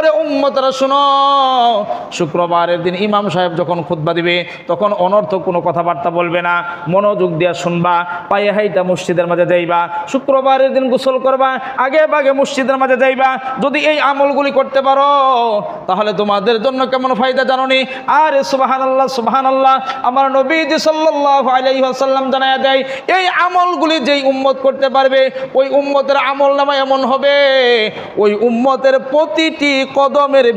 ওরে উম্মতরা শুনো, শুক্রবারের দিন ইমাম সাহেব যখন খুতবা দিবে তখন অনর্থক কোনো কথাবার্তা বলবে না, মনোযোগ দিয়া শুনবা, পায়ে হাইটা মসজিদের মাঝে যাইবা, শুক্রবারের দিন গোসল করবা, আগে ভাগে মসজিদের মাঝে যাইবা। যদি এই আমলগুলি করতে পারো তাহলে তোমাদের জন্য কেমন ফায়দা জানো নি? আরে সুবহানাল্লাহ সুবহানাল্লাহ, আমার নবীজি সাল্লাল্লাহু আলাইহি ওয়াসাল্লাম জানায়া দেয় এই আমলগুলি যেই উম্মত করতে পারবে ওই উম্মতের আমল নামা এমন হবে, ওই উম্মতের প্রতিটি কদমের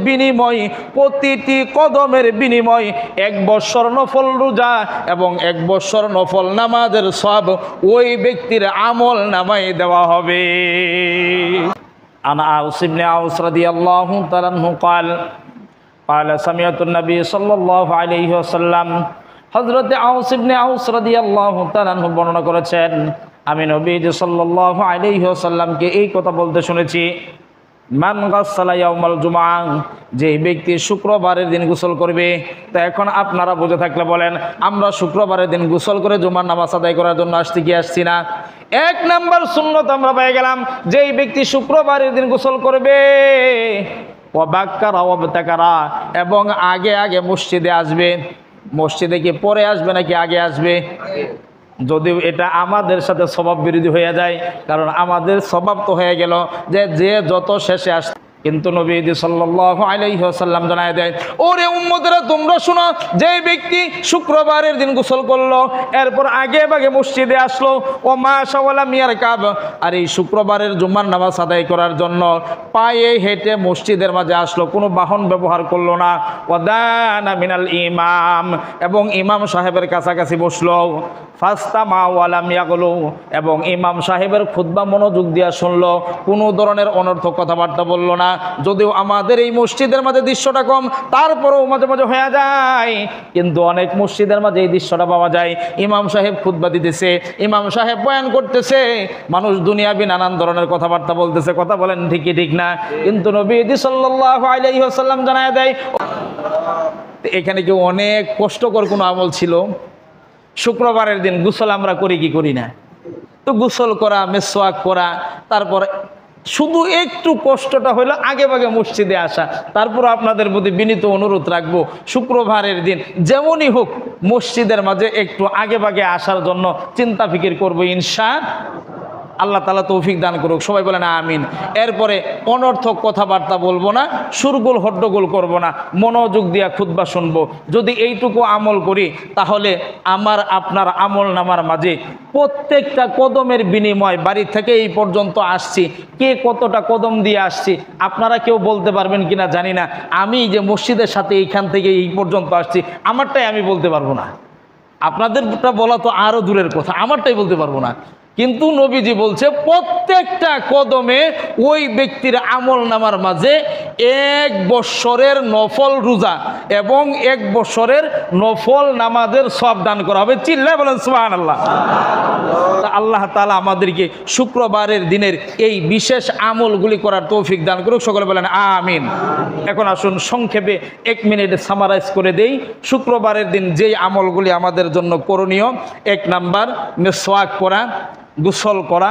বিনিময় 1 বছর নফল রোজা এবং 1 বছর নফল নামাজের সওয়াব ওই ব্যক্তির আমল নামায় দেওয়া হবে। আনা আউস ইবনে আউস রাদিয়াল্লাহু তাআলা আনহু قال سمعت النبي صلى الله عليه وسلم, হযরত আউস ইবনে আউস রাদিয়াল্লাহু তাআলা আনহু বর্ণনা করেছেন আমি নবীজি সাল্লাল্লাহু আলাইহি ওয়াসাল্লামকে এই কথা বলতে শুনেছি, মান গাসসালা ইয়াউমাল জুমআ, যে ব্যক্তি শুক্রবারের দিন গোসল করবে। তো এখন আপনারা বুঝে থাকলে বলেন, আমরা শুক্রবারের দিন গোসল করে জুমার নামাজ আদায় করার জন্য আসছি না? 1 নাম্বার সুন্নত আমরা পেয়ে গেলাম, যেই ব্যক্তি শুক্রবারের দিন গোসল করবে এবং আগে আগে মসজিদে আসবে। মসজিদে কি পরে আসবে নাকি আগে আসবে? যদিও এটা আমাদের সাথে স্বভাব বিরোধী হয়ে যায়, কারণ আমাদের স্বভাব তো হয়ে গেল যে যত শেষে আস, কিন্তু নবীজি সাল্লাল্লাহু আলাইহি ওয়াসাল্লাম জানায় দেয় ওরে উম্মতেরা তোমরা শোনো, যে ব্যক্তি শুক্রবারের দিন গোসল করলো এরপর আগে ভাগে মসজিদে আসলো ও মাশা ওয়ালা মিয়ার কাব, আর এই শুক্রবারের জুমার নামাজ আদায় করার জন্য পায়ে হেঁটে মসজিদের মাঝে আসলো, কোনো বাহন ব্যবহার করলো না, ওয়াদানা মিনাল ইমাম, এবং ইমাম সাহেবের কাছাকাছি বসলো, ফাস্তামা ওয়ালাম ইয়াগলু, এবং ইমাম সাহেবের খুতবা মনোযোগ দিয়া শুনলো, কোনো ধরনের অনর্থক কথাবার্তা বললো না। যদিও আমাদের এই মসজিদের মাঝে দৃশ্যটা কম, তারপরেও মাঝে মাঝে হয়ে যায়, কিন্তু অনেক মসজিদের মাঝে এই দৃশ্যটা পাওয়া যায়। ইমাম সাহেব খুতবা দিতেছে, ইমাম সাহেব বয়ান করতেছে, মানুষ দুনিয়াবি নানান ধরনের কথাবার্তা বলতেছে, কথা বলেন ঠিকই ঠিক না? কিন্তু নবীজি সাল্লাল্লাহু আলাইহি ওয়াসাল্লাম জানায় দেয় এখানে কি অনেক কষ্টকর কোনো আমল ছিল? শুক্রবারের দিন গোসল আমরা করি কি করি না? তো গোসল করা, মেসওয়াক করা, তারপর শুধু একটু কষ্টটা হলো আগে ভাগে মসজিদে আসা। তারপর আপনাদের প্রতি বিনীত অনুরোধ রাখবো, শুক্রবারের দিন যেমনই হোক মসজিদের মাঝে একটু আগে ভাগে আসার জন্য চিন্তা ফিকির করবো ইনশাআল্লাহ। আল্লাহ তাআলা তৌফিক দান করুক, সবাই বলেন আমিন। এরপরে অনর্থক কথাবার্তা বলবো না, সুরগুল হট্টগোল করবো না, মনোযোগ দিয়া খুতবা শুনবো। যদি এইটুকু আমল করি তাহলে আমার আপনার আমল নামার মাঝে প্রত্যেকটা কদমের বিনিময়, বাড়ি থেকে এই পর্যন্ত আসছি, কে কতটা কদম দিয়ে আসছি আপনারা কেউ বলতে পারবেন কিনা জানি না। আমি যে মসজিদের সাথে এইখান থেকে এই পর্যন্ত আসছি, আমারটাই আমি বলতে পারবো না, আপনাদেরটা বলা তো আরও দূরের কথা, আমারটাই বলতে পারবো না। কিন্তু নবীজি বলছে প্রত্যেকটা কদমে ওই ব্যক্তির আমল নামার মাঝে 1 বৎসরের নফল রোজা এবং 1 বৎসরের নফল নামাজের সওয়াব দান করা হবে। চিল্লায় বলেন সুবহানাল্লাহ। আল্লাহ তাআলা আমাদেরকে শুক্রবারের দিনের এই বিশেষ আমলগুলি করার তৌফিক দান করুক, সকলে বলেন আমিন। এখন আসুন সংক্ষেপে 1 মিনিটে সামারাইজ করে দেই শুক্রবারের দিন যেই আমলগুলি আমাদের জন্য করণীয়। 1 নাম্বার মেসওয়াক করা, গোসল করা,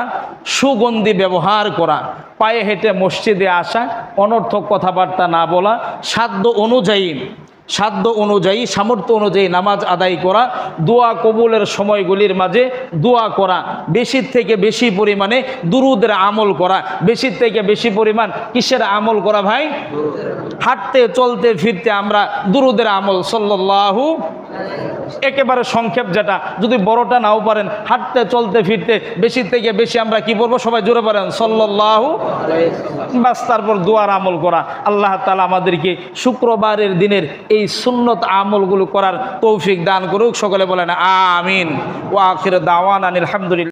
সুগন্ধি ব্যবহার করা, পায়ে হেঁটে মসজিদে আসা, অনর্থক কথাবার্তা না বলা, সাধ্য অনুযায়ী সামর্থ্য অনুযায়ী নামাজ আদায় করা, দোয়া কবুলের সময়গুলির মাঝে দোয়া করা, বেশির থেকে বেশি পরিমাণে দুরুদের আমল করা। বেশির থেকে বেশি পরিমাণ কিসের আমল করা ভাই? হাঁটতে চলতে ফিরতে আমরা দুরুদের আমল সাল্লাল্লাহু, একেবারে সংক্ষেপ যেটা, যদি বড়টা নাও পারেন হাঁটতে চলতে ফিরতে বেশির থেকে বেশি আমরা কি বলবো? সবাই জোরে পারেন সাল্লাল্লাহু, বাস। তারপর দোয়ার আমল করা। আল্লাহ তাআলা আমাদেরকে শুক্রবারের দিনের এই সুন্নত আমলগুলো করার তৌফিক দান করুক, সকলে বলেন আমিন। ওয়া আখির দাওয়ানা আলহামদুলিল্লাহ।